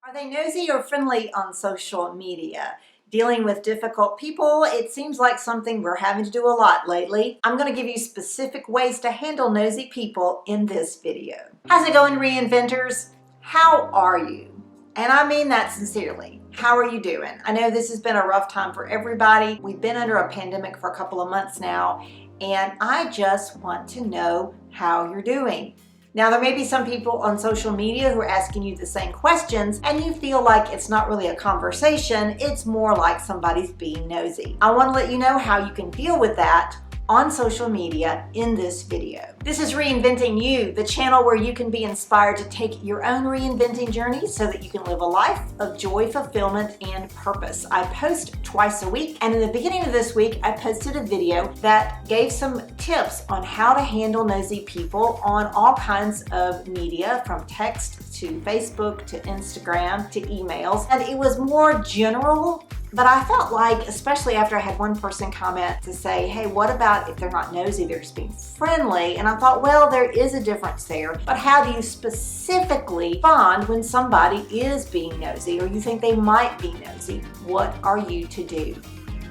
Are they nosy or friendly on social media? Dealing with difficult people, it seems like something we're having to do a lot lately. I'm going to give you specific ways to handle nosy people in this video. How's it going, Reinventors? How are you? And I mean that sincerely. How are you doing? I know this has been a rough time for everybody. We've been under a pandemic for a couple of months now, and I just want to know how you're doing. Now, there may be some people on social media who are asking you the same questions and you feel like it's not really a conversation, it's more like somebody's being nosy. I want to let you know how you can deal with that on social media in this video. This is Reinventing You, the channel where you can be inspired to take your own reinventing journey so that you can live a life of joy, fulfillment, and purpose. I post twice a week, and in the beginning of this week, I posted a video that gave some tips on how to handle nosy people on all kinds of media, from text to Facebook to Instagram to emails, and it was more general. But I felt like, especially after I had one person comment to say, hey, what about if they're not nosy, they're just being friendly? And I thought, well, there is a difference there. But how do you specifically respond when somebody is being nosy or you think they might be nosy? What are you to do?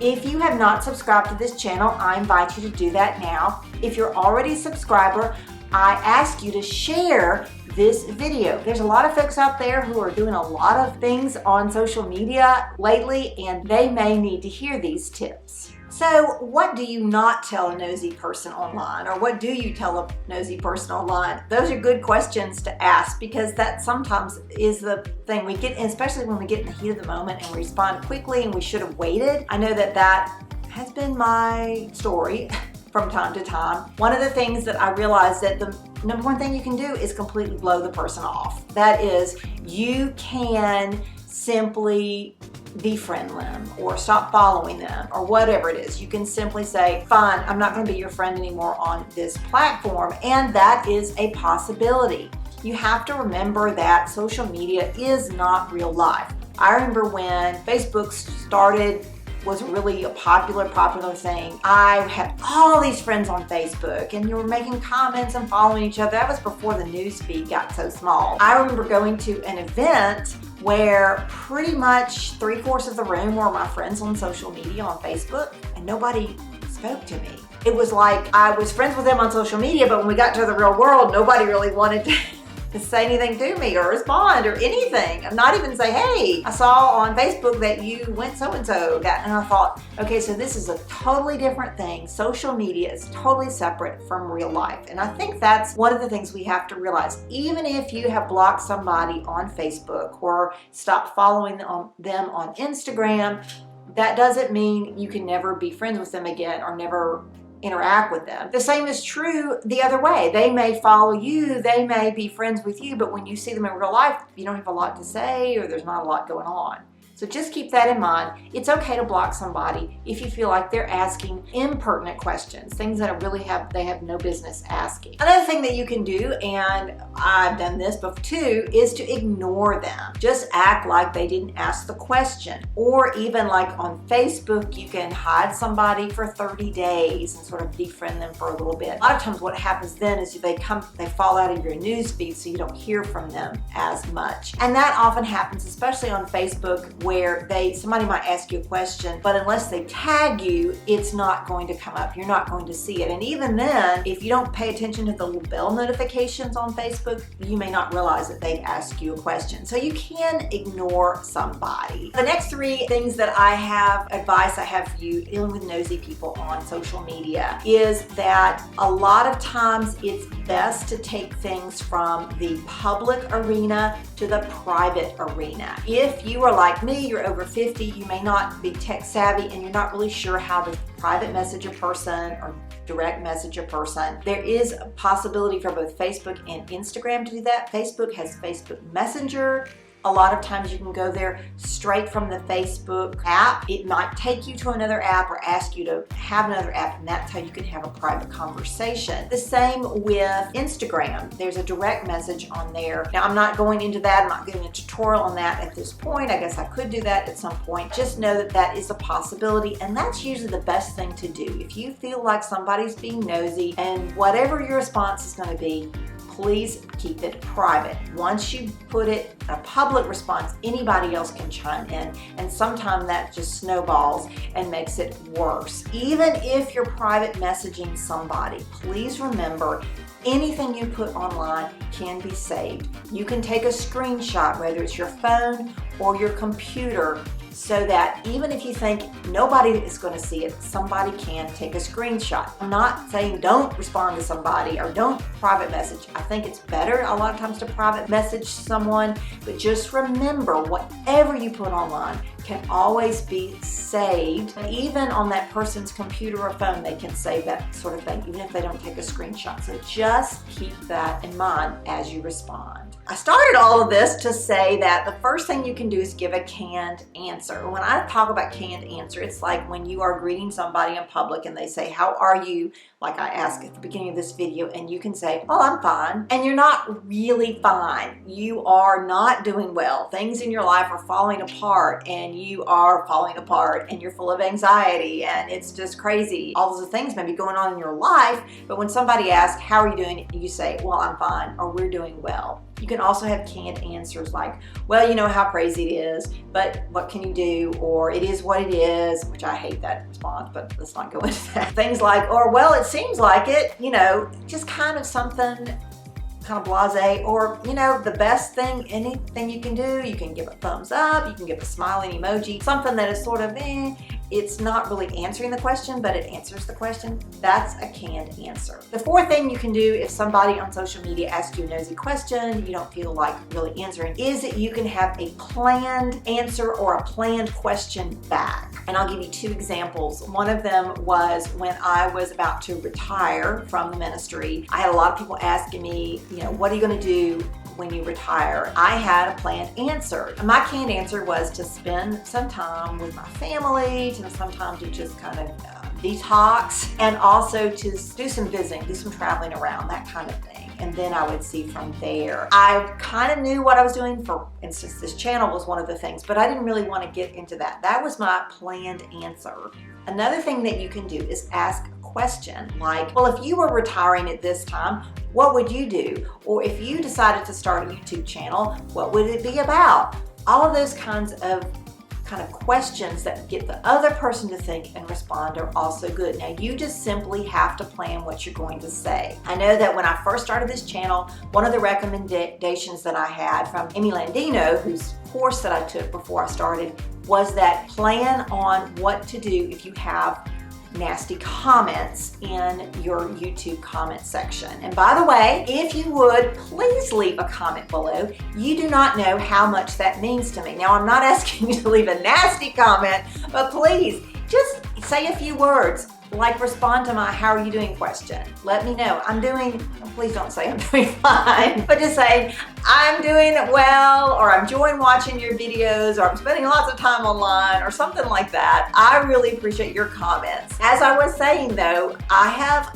If you have not subscribed to this channel, I invite you to do that now. If you're already a subscriber, I ask you to share this video. There's a lot of folks out there who are doing a lot of things on social media lately, and they may need to hear these tips. So what do you not tell a nosy person online, or what do you tell a nosy person online? Those are good questions to ask, because that sometimes is the thing we get, especially when we get in the heat of the moment and we respond quickly and we should have waited. I know that has been my story from time to time. One of the things that I realized that the number one thing you can do is completely blow the person off. That is, you can simply defriend them or stop following them or whatever it is. You can simply say, fine, I'm not going to be your friend anymore on this platform, and that is a possibility. You have to remember that social media is not real life. I remember when Facebook was really a popular thing. I had all these friends on Facebook, and you were making comments and following each other. That was before the news feed got so small. I remember going to an event where pretty much 3/4 of the room were my friends on social media on Facebook, and nobody spoke to me. It was like I was friends with them on social media, but when we got to the real world, nobody really wanted to say anything to me or respond or anything. I'm not even say, hey, I saw on Facebook that you went so-and-so. And I thought, okay, so this is a totally different thing. Social media is totally separate from real life. And I think that's one of the things we have to realize. Even if you have blocked somebody on Facebook or stopped following them on Instagram, that doesn't mean you can never be friends with them again or never interact with them. The same is true the other way. They may follow you, they may be friends with you, but when you see them in real life, you don't have a lot to say, or there's not a lot going on. So just keep that in mind. It's okay to block somebody if you feel like they're asking impertinent questions, things that they have no business asking. Another thing that you can do, and I've done this before too, is to ignore them. Just act like they didn't ask the question. Or even like on Facebook, you can hide somebody for 30 days and sort of befriend them for a little bit. A lot of times what happens then is they fall out of your news feed, so you don't hear from them as much. And that often happens, especially on Facebook, where somebody might ask you a question, but unless they tag you, it's not going to come up. You're not going to see it. And even then, if you don't pay attention to the little bell notifications on Facebook, you may not realize that they've asked you a question. So you can ignore somebody. The next 3 things that advice I have for you dealing with nosy people on social media is that a lot of times it's best to take things from the public arena to the private arena. If you are like me, you're over 50, you may not be tech savvy, and you're not really sure how to private message a person or direct message a person. There is a possibility for both Facebook and Instagram to do that. Facebook has Facebook Messenger. A lot of times you can go there straight from the Facebook app. It might take you to another app or ask you to have another app, and that's how you can have a private conversation. The same with Instagram. There's a direct message on there. Now, I'm not going into that. I'm not giving a tutorial on that at this point. I guess I could do that at some point. Just know that that is a possibility, and that's usually the best thing to do. If you feel like somebody's being nosy, and whatever your response is going to be, please keep it private. Once you put it a public response, anybody else can chime in, and sometimes that just snowballs and makes it worse. Even if you're private messaging somebody, please remember anything you put online can be saved. You can take a screenshot, whether it's your phone or your computer, so that even if you think nobody is going to see it, somebody can take a screenshot. I'm not saying don't respond to somebody or don't private message. I think it's better a lot of times to private message someone, but just remember whatever you put online can always be saved. Even on that person's computer or phone, they can save that sort of thing, even if they don't take a screenshot. So just keep that in mind as you respond. I started all of this to say that the first thing you can do is give a canned answer. When I talk about canned answer, it's like when you are greeting somebody in public and they say, "How are you?" like I asked at the beginning of this video, and you can say, "Oh, I'm fine." And you're not really fine. You are not doing well. Things in your life are falling apart, and you are falling apart, and you're full of anxiety, and it's just crazy. All those things may be going on in your life, but when somebody asks, "How are you doing?" you say, "Well, I'm fine," or "We're doing well." You can also have canned answers like, "Well, you know how crazy it is, but what can you do?" Or "It is what it is," which I hate that response, but let's not go into that. Things like, or "Well, it seems like it," just kind of something kind of blasé, or the best thing, anything you can do, you can give a thumbs up, you can give a smiling emoji, something that is sort of it's not really answering the question, but it answers the question. That's a canned answer. The fourth thing you can do if somebody on social media asks you a nosy question you don't feel like really answering is that you can have a planned answer or a planned question back. And I'll give you two examples. One of them was when I was about to retire from the ministry. I had a lot of people asking me, what are you going to do when you retire? I had a planned answer. My canned answer was to spend some time with my family, to sometimes to just kind of detox, and also to do some visiting, do some traveling around, that kind of thing. And then I would see from there. I kind of knew what I was doing. For instance, this channel was one of the things, but I didn't really want to get into that. That was my planned answer. Another thing that you can do is ask a question like, "Well, if you were retiring at this time, what would you do?" Or "If you decided to start a YouTube channel, what would it be about?" All of those kinds of questions that get the other person to think and respond are also good. Now, you just simply have to plan what you're going to say. I know that when I first started this channel, one of the recommendations that I had from Amy Landino, whose course that I took before I started, was that plan on what to do if you have nasty comments in your YouTube comment section. And by the way, if you would, please leave a comment below. You do not know how much that means to me. Now, I'm not asking you to leave a nasty comment, but please just say a few words, like respond to my "How are you doing?" question. Let me know. Please don't say I'm doing fine, but just say "I'm doing well," or "I'm enjoying watching your videos," or "I'm spending lots of time online," or something like that. I really appreciate your comments. As I was saying though, I have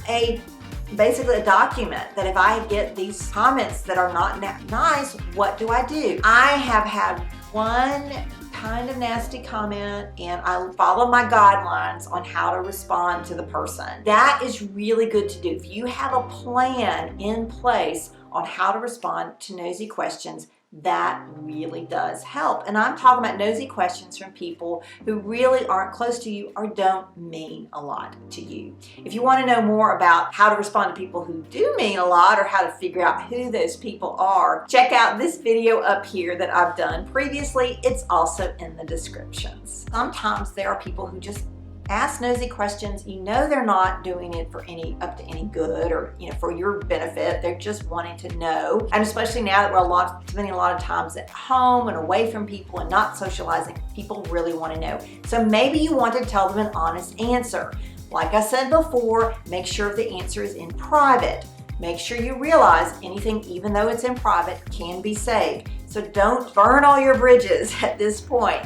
basically a document that if I get these comments that are not nice, what do I do? I have had one kind of nasty comment, and I follow my guidelines on how to respond to the person. That is really good to do. If you have a plan in place on how to respond to nosy questions, that really does help. And I'm talking about nosy questions from people who really aren't close to you or don't mean a lot to you. If you want to know more about how to respond to people who do mean a lot, or how to figure out who those people are, check out this video up here that I've done previously. It's also in the descriptions. Sometimes there are people who just ask nosy questions. They're not doing it for up to any good, or for your benefit. They're just wanting to know. And especially now that we're spending a lot of times at home and away from people and not socializing, people really want to know. So maybe you want to tell them an honest answer. Like I said before, make sure the answer is in private. Make sure you realize anything, even though it's in private, can be saved. So don't burn all your bridges at this point.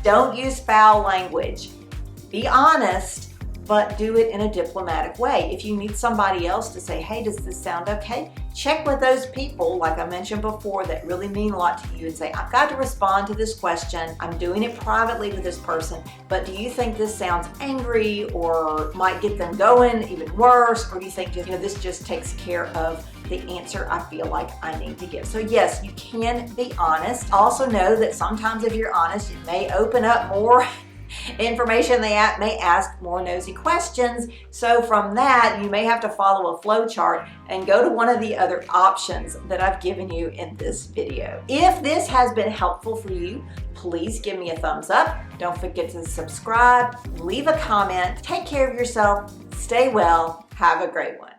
Don't use foul language. Be honest, but do it in a diplomatic way. If you need somebody else to say, "Hey, does this sound okay?" Check with those people, like I mentioned before, that really mean a lot to you, and say, "I've got to respond to this question. I'm doing it privately with this person, but do you think this sounds angry or might get them going even worse? Or do you think this just takes care of the answer I feel like I need to give. So yes, you can be honest. Also know that sometimes if you're honest, it may open up more information. They may ask more nosy questions. So from that, you may have to follow a flow chart and go to one of the other options that I've given you in this video. If this has been helpful for you, please give me a thumbs up. Don't forget to subscribe, leave a comment, take care of yourself, stay well, have a great one.